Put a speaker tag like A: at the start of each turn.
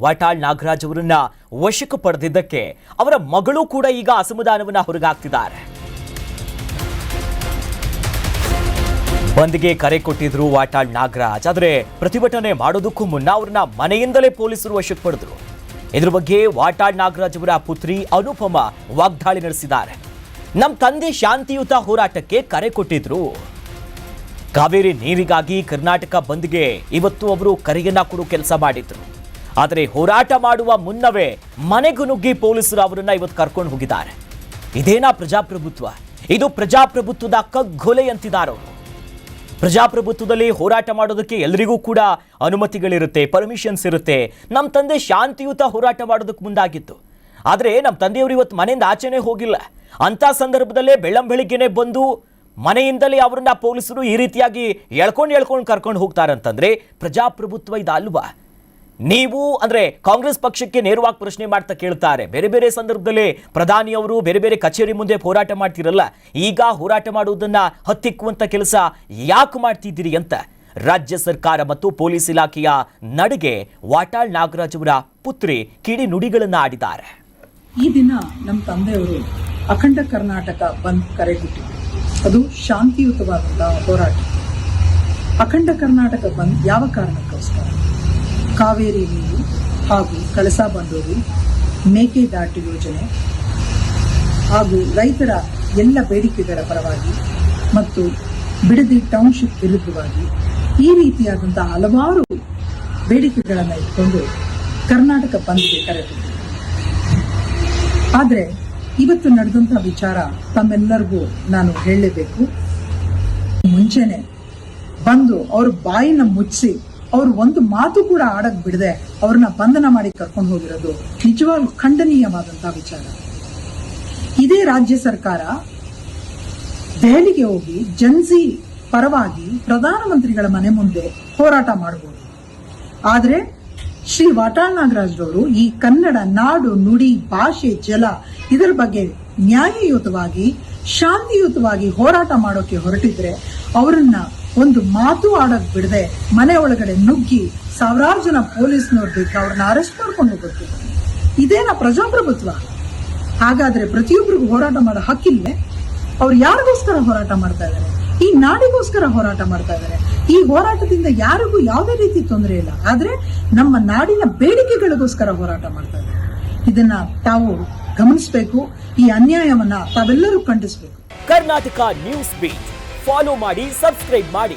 A: ವಾಟಾಳ್ ನಾಗರಾಜ್ ಅವರನ್ನ ವಶಕ್ಕೆ ಪಡೆದಿದ್ದಕ್ಕೆ ಅವರ ಮಗಳು ಕೂಡ ಈಗ ಅಸಮಾಧಾನವನ್ನ ಹೊರಗಾಗ್ತಿದ್ದಾರೆ. ಬಂದ್ಗೆ ಕರೆ ಕೊಟ್ಟಿದ್ರು ವಾಟಾಳ್ ನಾಗರಾಜ್. ಆದರೆ ಪ್ರತಿಭಟನೆ ಮಾಡೋದಕ್ಕೂ ಮುನ್ನ ಅವರನ್ನ ಮನೆಯಿಂದಲೇ ಪೊಲೀಸರು ವಶಕ್ಕೆ ಪಡೆದ್ರು. ಇದ್ರ ಬಗ್ಗೆ ವಾಟಾಳ್ ನಾಗರಾಜ್ ಅವರ ಪುತ್ರಿ ಅನುಪಮ ವಾಗ್ದಾಳಿ ನಡೆಸಿದ್ದಾರೆ. ನಮ್ಮ ತಂದೆ ಶಾಂತಿಯುತ ಹೋರಾಟಕ್ಕೆ ಕರೆ ಕೊಟ್ಟಿದ್ರು. ಕಾವೇರಿ ನೀರಿಗಾಗಿ ಕರ್ನಾಟಕ ಬಂದ್ಗೆ ಇವತ್ತು ಅವರು ಕರೆಯನ್ನ ಕೊಡೋ ಕೆಲಸ ಮಾಡಿದ್ರು. ಆದರೆ ಹೋರಾಟ ಮಾಡುವ ಮುನ್ನವೇ ಮನೆಗೂ ನುಗ್ಗಿ ಪೊಲೀಸರು ಅವರನ್ನ ಇವತ್ತು ಕರ್ಕೊಂಡು ಹೋಗಿದ್ದಾರೆ. ಇದೇನಾ ಪ್ರಜಾಪ್ರಭುತ್ವ? ಇದು ಪ್ರಜಾಪ್ರಭುತ್ವದ ಕಗ್ಗೊಲೆ ಅಂತಿದ್ದಾರೆ ಅವರು. ಪ್ರಜಾಪ್ರಭುತ್ವದಲ್ಲಿ ಹೋರಾಟ ಮಾಡೋದಕ್ಕೆ ಎಲ್ಲರಿಗೂ ಕೂಡ ಅನುಮತಿಗಳಿರುತ್ತೆ, ಪರ್ಮಿಷನ್ಸ್ ಇರುತ್ತೆ. ನಮ್ಮ ತಂದೆ ಶಾಂತಿಯುತ ಹೋರಾಟ ಮಾಡೋದಕ್ಕೆ ಮುಂದಾಗಿತ್ತು. ಆದರೆ ನಮ್ಮ ತಂದೆಯವರು ಇವತ್ತು ಮನೆಯಿಂದ ಆಚೆನೇ ಹೋಗಿಲ್ಲ. ಅಂತ ಸಂದರ್ಭದಲ್ಲೇ ಬೆಳ್ಳಂಬೆಳಿಗ್ಗೆನೆ ಬಂದು ಮನೆಯಿಂದಲೇ ಅವರನ್ನ ಪೊಲೀಸರು ಈ ರೀತಿಯಾಗಿ ಎಳ್ಕೊಂಡು ಕರ್ಕೊಂಡು ಹೋಗ್ತಾರಂತಂದ್ರೆ ಪ್ರಜಾಪ್ರಭುತ್ವ ಇದಲ್ವಾ? ನೀವು ಅಂದ್ರೆ ಕಾಂಗ್ರೆಸ್ ಪಕ್ಷಕ್ಕೆ ನೇರವಾಗಿ ಪ್ರಶ್ನೆ ಮಾಡ್ತಾ ಕೇಳ್ತಾರೆ. ಬೇರೆ ಬೇರೆ ಸಂದರ್ಭದಲ್ಲಿ ಪ್ರಧಾನಿಯವರು ಬೇರೆ ಬೇರೆ ಕಚೇರಿ ಮುಂದೆ ಹೋರಾಟ ಮಾಡ್ತಿರಲ್ಲ, ಈಗ ಹೋರಾಟ ಮಾಡುವುದನ್ನ ಹತ್ತಿಕ್ಕುವಂತ ಕೆಲಸ ಯಾಕೆ ಮಾಡ್ತಿದ್ದೀರಿ ಅಂತ ರಾಜ್ಯ ಸರ್ಕಾರ ಮತ್ತು ಪೊಲೀಸ್ ಇಲಾಖೆಯ ನಡುಗೆ ವಾಟಾಳ್ ನಾಗರಾಜ್ ಅವರ ಪುತ್ರಿ ಕಿಡಿ ನುಡಿಗಳನ್ನ ಆಡಿದ್ದಾರೆ.
B: ಈ ದಿನ ನಮ್ಮ ತಂದೆಯವರು ಅಖಂಡ ಕರ್ನಾಟಕ ಬಂದ್ ಕರೆ ಕೊಟ್ಟಿದ್ರು. ಅದು ಶಾಂತಿಯುತವಾದಂತಹ ಹೋರಾಟ. ಅಖಂಡ ಕರ್ನಾಟಕ ಬಂದ್ ಯಾವ ಕಾರಣಕ್ಕೋಸ್ಕರ? ಕಾವೇರಿ ನೀರು ಹಾಗೂ ಕಳಸಾ ಬಂಡೂರು, ಮೇಕೆದಾಟು ಯೋಜನೆ ಹಾಗೂ ರೈತರ ಎಲ್ಲ ಬೇಡಿಕೆಗಳ ಪರವಾಗಿ ಮತ್ತು ಬಿಡದಿ ಟೌನ್ಶಿಪ್ ವಿರುದ್ಧವಾಗಿ ಈ ರೀತಿಯಾದಂತಹ ಹಲವಾರು ಬೇಡಿಕೆಗಳನ್ನು ಇಟ್ಕೊಂಡು ಕರ್ನಾಟಕ ಬಂದ್ಗೆ ಕರೆ ಕೊಟ್ಟಿದೆ. ಆದರೆ ಇವತ್ತು ನಡೆದಂತಹ ವಿಚಾರ ತಮ್ಮೆಲ್ಲರಿಗೂ ನಾನು ಹೇಳಲೇಬೇಕು. ಮುಂಚೆನೆ ಬಂದು ಅವ್ರ ಬಾಯಿನ ಮುಚ್ಚಿಸಿ ಅವ್ರು ಒಂದು ಮಾತು ಕೂಡ ಆಡಕ್ ಬಿಡದೆ ಅವ್ರನ್ನ ಬಂಧನ ಮಾಡಿ ಕರ್ಕೊಂಡು ಹೋಗಿರೋದು ನಿಜವಾಗ್ಲೂ ಖಂಡನೀಯವಾದಂತಹ ವಿಚಾರ. ಇದೇ ರಾಜ್ಯ ಸರ್ಕಾರ ದೆಹಲಿಗೆ ಹೋಗಿ ಜನ್ಸಿ ಪರವಾಗಿ ಪ್ರಧಾನಮಂತ್ರಿಗಳ ಮನೆ ಮುಂದೆ ಹೋರಾಟ ಮಾಡಬಹುದು. ಆದ್ರೆ ಶ್ರೀ ವಾಟಾಳ್ ನಾಗರಾಜ್ ಅವರು ಈ ಕನ್ನಡ ನಾಡು, ನುಡಿ, ಭಾಷೆ, ಜಲ ಇದರ ಬಗ್ಗೆ ನ್ಯಾಯಯುತವಾಗಿ ಶಾಂತಿಯುತವಾಗಿ ಹೋರಾಟ ಮಾಡೋಕೆ ಹೊರಟಿದ್ರೆ ಅವರನ್ನ ಒಂದು ಮಾತು ಆಡಕ್ ಬಿಡದೆ ಮನೆ ಒಳಗಡೆ ನುಗ್ಗಿ ಸಾವಿರಾರು ಜನ ಪೊಲೀಸ್ನವ್ರು ಬೇಕು ಅವ್ರನ್ನ ಅರೆಸ್ಟ್ ಮಾಡ್ಕೊಂಡು ಹೋಗ್ತಿದ್ದಾರೆ. ಇದೇನಾ ಪ್ರಜಾಪ್ರಭುತ್ವ? ಹಾಗಾದ್ರೆ ಪ್ರತಿಯೊಬ್ಬರಿಗೂ ಹೋರಾಟ ಮಾಡೋ ಹಕ್ಕಿಲ್ವೇ? ಅವ್ರು ಯಾರಿಗೋಸ್ಕರ ಹೋರಾಟ ಮಾಡ್ತಾ ಇದ್ದಾರೆ? ಈ ನಾಡಿಗೋಸ್ಕರ ಹೋರಾಟ ಮಾಡ್ತಾ ಇದ್ದಾರೆ. ಈ ಹೋರಾಟದಿಂದ ಯಾರಿಗೂ ಯಾವುದೇ ರೀತಿ ತೊಂದರೆ ಇಲ್ಲ. ಆದ್ರೆ ನಮ್ಮ ನಾಡಿನ ಬೇಡಿಕೆಗಳಿಗೋಸ್ಕರ ಹೋರಾಟ ಮಾಡ್ತಾ ಇದ್ದಾರೆ. ಇದನ್ನ ತಾವು ಗಮನಿಸಬೇಕು. ಈ ಅನ್ಯಾಯವನ್ನ ತಾವೆಲ್ಲರೂ ಖಂಡಿಸಬೇಕು.
A: ಕರ್ನಾಟಕ ನ್ಯೂಸ್ ಬೀಟ್ ಫಾಲೋ ಮಾಡಿ, ಸಬ್ಸ್ಕ್ರೈಬ್ ಮಾಡಿ.